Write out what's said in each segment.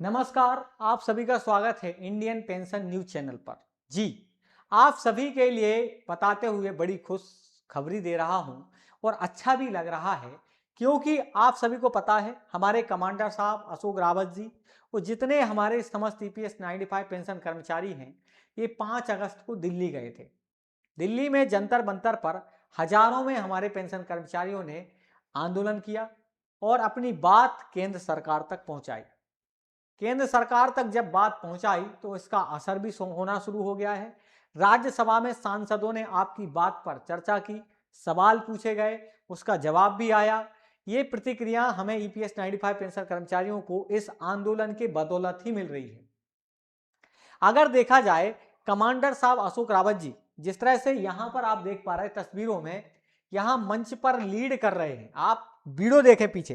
नमस्कार, आप सभी का स्वागत है इंडियन पेंशन न्यूज चैनल पर। जी, आप सभी के लिए बताते हुए बड़ी खुश खबरी दे रहा हूं और अच्छा भी लग रहा है क्योंकि आप सभी को पता है हमारे कमांडर साहब अशोक रावत जी और जितने हमारे समस्त ईपीएस 95 पेंशन कर्मचारी हैं, ये 5 अगस्त को दिल्ली गए थे। दिल्ली में जंतर मंतर पर हजारों में हमारे पेंशन कर्मचारियों ने आंदोलन किया और अपनी बात केंद्र सरकार तक पहुंचाई। केंद्र सरकार तक जब बात पहुंचाई तो इसका असर भी होना शुरू हो गया है। राज्यसभा में सांसदों ने आपकी बात पर चर्चा की, सवाल पूछे गए, उसका जवाब भी आया। ये प्रतिक्रिया हमें ईपीएस 95 पेंशन कर्मचारियों को इस आंदोलन के बदौलत ही मिल रही है। अगर देखा जाए, कमांडर साहब अशोक रावत जी जिस तरह से यहां पर आप देख पा रहे हैं तस्वीरों में, यहां मंच पर लीड कर रहे हैं। आप वीडियो देखें पीछे,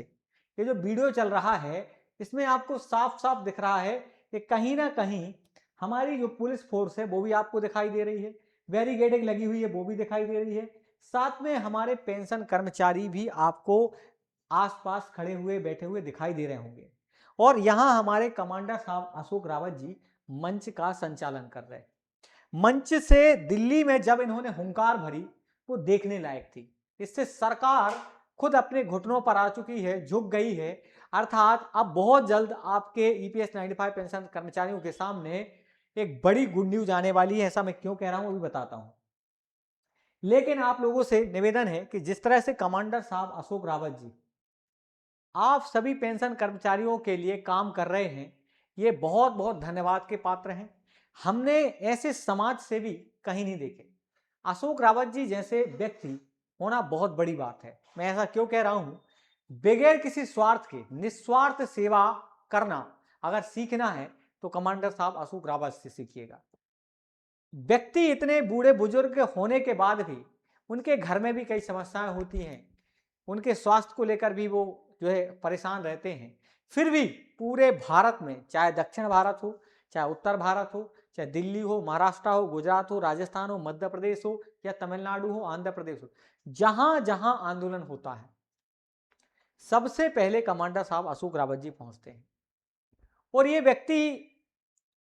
ये जो वीडियो चल रहा है इसमें आपको साफ साफ दिख रहा है कि कहीं ना कहीं हमारी जो पुलिस फोर्स है वो भी आपको दिखाई दे रही है, बैरिकेडिंग लगी हुई है वो भी दिखाई दे रही है, साथ में हमारे पेंशन कर्मचारी भी आपको आसपास खड़े हुए बैठे हुए दिखाई दे रहे होंगे। और यहां हमारे कमांडर साहब अशोक रावत जी मंच का संचालन कर रहे हैं। मंच से दिल्ली में जब इन्होंने हुंकार भरी वो देखने लायक थी। इससे सरकार खुद अपने घुटनों पर आ चुकी है, झुक गई है। अर्थात अब बहुत जल्द आपके ईपीएस 95 पेंशन कर्मचारियों के सामने एक बड़ी गुड न्यूज आने वाली है। ऐसा मैं क्यों कह रहा हूं अभी बताता हूं। लेकिन आप लोगों से निवेदन है कि जिस तरह से कमांडर साहब अशोक रावत जी आप सभी पेंशन कर्मचारियों के लिए काम कर रहे हैं, ये बहुत बहुत धन्यवाद के पात्र हैं। हमने ऐसे समाज सेवी कहीं नहीं देखे। अशोक रावत जी जैसे व्यक्ति होना बहुत बड़ी बात है। मैं ऐसा क्यों कह रहा हूं, बगैर किसी स्वार्थ के निस्वार्थ सेवा करना अगर सीखना है तो कमांडर साहब अशोक रावत से सीखिएगा। व्यक्ति इतने बूढ़े बुजुर्ग होने के बाद भी उनके घर में भी कई समस्याएं होती हैं, उनके स्वास्थ्य को लेकर भी वो जो है परेशान रहते हैं। फिर भी पूरे भारत में, चाहे दक्षिण भारत हो, चाहे उत्तर भारत हो, चाहे दिल्ली हो, महाराष्ट्र हो, गुजरात हो, राजस्थान हो, मध्य प्रदेश हो या तमिलनाडु हो, आंध्र प्रदेश हो, जहां जहां आंदोलन होता है सबसे पहले कमांडर साहब अशोक रावत जी पहुंचते हैं। और ये व्यक्ति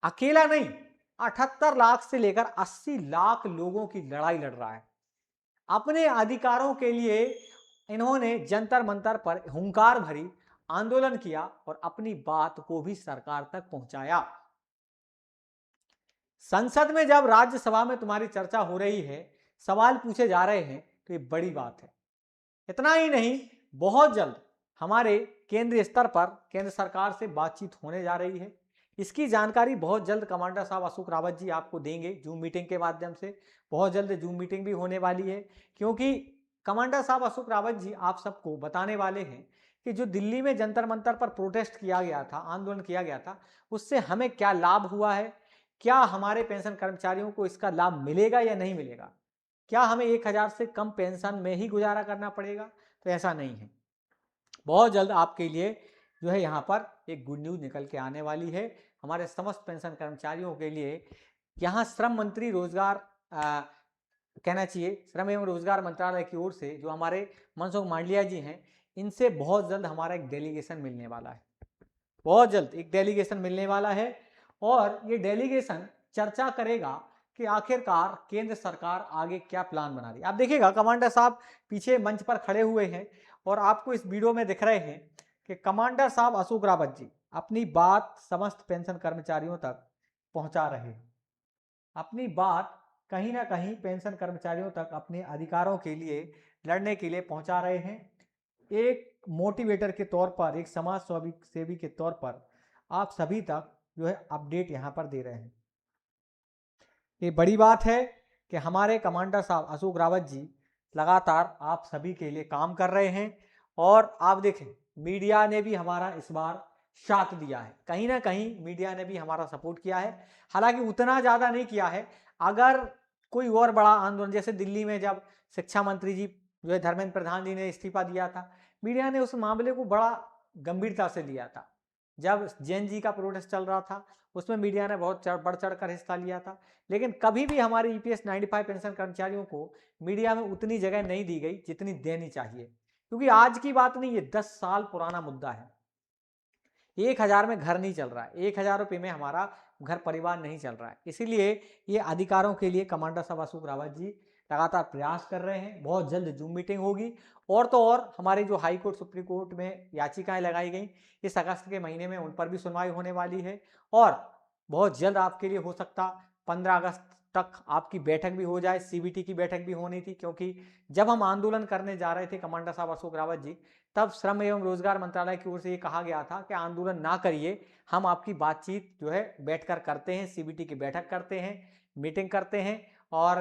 अकेला नहीं, 78 लाख से लेकर 80 लाख लोगों की लड़ाई लड़ रहा है। अपने अधिकारों के लिए इन्होंने जंतर मंतर पर हुंकार भरी आंदोलन किया और अपनी बात को भी सरकार तक पहुंचाया। संसद में जब राज्यसभा में तुम्हारी चर्चा हो रही है, सवाल पूछे जा रहे हैं, तो ये बड़ी बात है। इतना ही नहीं, बहुत जल्द हमारे केंद्रीय स्तर पर केंद्र सरकार से बातचीत होने जा रही है। इसकी जानकारी बहुत जल्द कमांडर साहब अशोक रावत जी आपको देंगे जूम मीटिंग के माध्यम से। बहुत जल्द जूम मीटिंग भी होने वाली है क्योंकि कमांडर साहब अशोक रावत जी आप सबको बताने वाले हैं कि जो दिल्ली में जंतर मंतर पर प्रोटेस्ट किया गया था, आंदोलन किया गया था, उससे हमें क्या लाभ हुआ है, क्या हमारे पेंशन कर्मचारियों को इसका लाभ मिलेगा या नहीं मिलेगा, क्या हमें 1000 से कम पेंशन में ही गुजारा करना पड़ेगा। तो ऐसा नहीं है। बहुत जल्द आपके लिए जो है यहाँ पर एक गुड न्यूज निकल के आने वाली है। हमारे समस्त पेंशन कर्मचारियों के लिए यहाँ श्रम मंत्री रोजगार कहना चाहिए, श्रम एवं रोजगार मंत्रालय की ओर से जो हमारे मनसुख मांडलिया जी हैं, इनसे बहुत जल्द हमारा एक डेलीगेशन मिलने वाला है। बहुत जल्द एक डेलीगेशन मिलने वाला है और ये डेलीगेशन चर्चा करेगा कि आखिरकार केंद्र सरकार आगे क्या प्लान बना रही है। आप देखिएगा कमांडर साहब पीछे मंच पर खड़े हुए हैं और आपको इस वीडियो में दिख रहे हैं कि कमांडर साहब अशोक रावत जी अपनी बात समस्त पेंशन कर्मचारियों तक पहुंचा रहे हैं। अपनी बात कहीं ना कहीं पेंशन कर्मचारियों तक अपने अधिकारों के लिए लड़ने के लिए पहुंचा रहे हैं। एक मोटिवेटर के तौर पर, एक समाज सेवी के तौर पर आप सभी तक जो है अपडेट यहां पर दे रहे हैं। ये बड़ी बात है कि हमारे कमांडर साहब अशोक रावत जी लगातार आप सभी के लिए काम कर रहे हैं। और आप देखें, मीडिया ने भी हमारा इस बार साथ दिया है, कहीं ना कहीं मीडिया ने भी हमारा सपोर्ट किया है, हालांकि उतना ज़्यादा नहीं किया है। अगर कोई और बड़ा आंदोलन, जैसे दिल्ली में जब शिक्षा मंत्री जी जो है धर्मेंद्र प्रधान जी ने इस्तीफा दिया था, मीडिया ने उस मामले को बड़ा गंभीरता से लिया था। जब जैन जी का प्रोटेस्ट चल रहा था उसमें मीडिया ने बहुत बढ़ चढ़ कर हिस्सा लिया था। लेकिन कभी भी हमारे ईपीएस 95 पेंशन कर्मचारियों को मीडिया में उतनी जगह नहीं दी गई जितनी देनी चाहिए, क्योंकि आज की बात नहीं, ये 10 साल पुराना मुद्दा है। 1000 में घर नहीं चल रहा है, 1000 रुपये में हमारा घर परिवार नहीं चल रहा है। इसीलिए ये अधिकारों के लिए कमांडर साहब अशोक रावत जी लगातार प्रयास कर रहे हैं। बहुत जल्द जूम मीटिंग होगी। और तो और हमारे जो हाई कोर्ट सुप्रीम कोर्ट में याचिकाएं लगाई गई, इस अगस्त के महीने में उन पर भी सुनवाई होने वाली है। और बहुत जल्द आपके लिए हो सकता 15 अगस्त तक आपकी बैठक भी हो जाए। सीबीटी की बैठक भी होनी थी, क्योंकि जब हम आंदोलन करने जा रहे थे कमांडर साहब अशोक रावत जी, तब श्रम एवं रोजगार मंत्रालय की ओर से ये कहा गया था कि आंदोलन ना करिए, हम आपकी बातचीत जो है बैठकर करते हैं, सीबीटी की बैठक करते हैं, मीटिंग करते हैं, और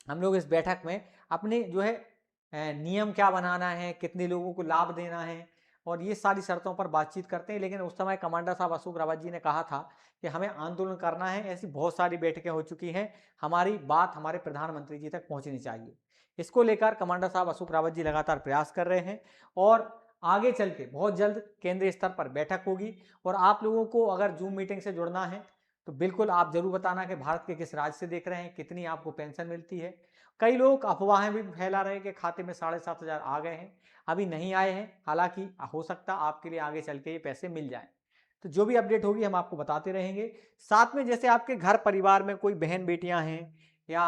हम लोग इस बैठक में अपने जो है नियम क्या बनाना है, कितने लोगों को लाभ देना है, और ये सारी शर्तों पर बातचीत करते हैं। लेकिन उस समय कमांडर साहब अशोक रावत जी ने कहा था कि हमें आंदोलन करना है। ऐसी बहुत सारी बैठकें हो चुकी हैं, हमारी बात हमारे प्रधानमंत्री जी तक पहुंचनी चाहिए। इसको लेकर कमांडर साहब अशोक रावत जी लगातार प्रयास कर रहे हैं, और आगे चल के बहुत जल्द केंद्रीय स्तर पर बैठक होगी। और आप लोगों को अगर जूम मीटिंग से जुड़ना है तो बिल्कुल आप जरूर बताना कि भारत के किस राज्य से देख रहे हैं, कितनी आपको पेंशन मिलती है। कई लोग अफवाहें भी फैला रहे हैं कि खाते में 7,500 आ गए हैं, अभी नहीं आए हैं। हालांकि हो सकता आपके लिए आगे चल के ये पैसे मिल जाएं। तो जो भी अपडेट होगी हम आपको बताते रहेंगे। साथ में जैसे आपके घर परिवार में कोई बहन बेटियां हैं या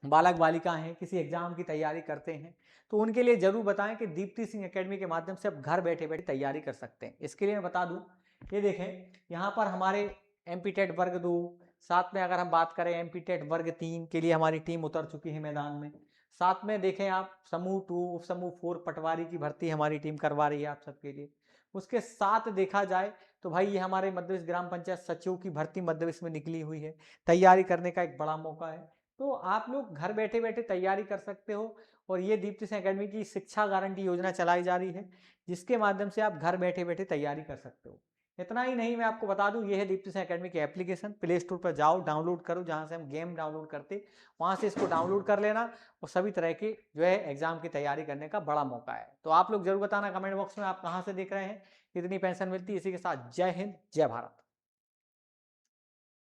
बालक बालिका हैं, किसी एग्जाम की तैयारी करते हैं, तो उनके लिए जरूर बताएं कि दीप्ति सिंह एकेडमी के माध्यम से आप घर बैठे बैठे तैयारी कर सकते हैं। इसके लिए मैं बता दूं, ये देखें यहाँ पर हमारे एमपी टेट वर्ग 2, साथ में अगर हम बात करें एमपी टेट वर्ग 3 के लिए हमारी टीम उतर चुकी है मैदान में। साथ में देखें आप समूह 2 उप समूह 4 पटवारी की भर्ती हमारी टीम करवा रही है आप सबके लिए। उसके साथ देखा जाए तो भाई ये हमारे मध्य प्रदेश ग्राम पंचायत सचिव की भर्ती मध्य प्रदेश में निकली हुई है, तैयारी करने का एक बड़ा मौका है। तो आप लोग घर बैठे बैठे तैयारी कर सकते हो। और ये दीप्ति सिंह एकेडमी की शिक्षा गारंटी योजना चलाई जा रही है, जिसके माध्यम से आप घर बैठे बैठे तैयारी कर सकते हो। इतना ही नहीं, मैं आपको बता दूं, ये है दीप्ति सिंह एकेडमी की एप्लीकेशन। प्ले स्टोर पर जाओ, डाउनलोड करो, जहां से हम गेम डाउनलोड करते वहां से इसको डाउनलोड कर लेना, और सभी तरह की जो है एग्जाम की तैयारी करने का बड़ा मौका है। तो आप लोग जरूर बताना कमेंट बॉक्स में आप कहाँ से देख रहे हैं, कितनी पेंशन मिलती है। इसी के साथ जय हिंद, जय भारत।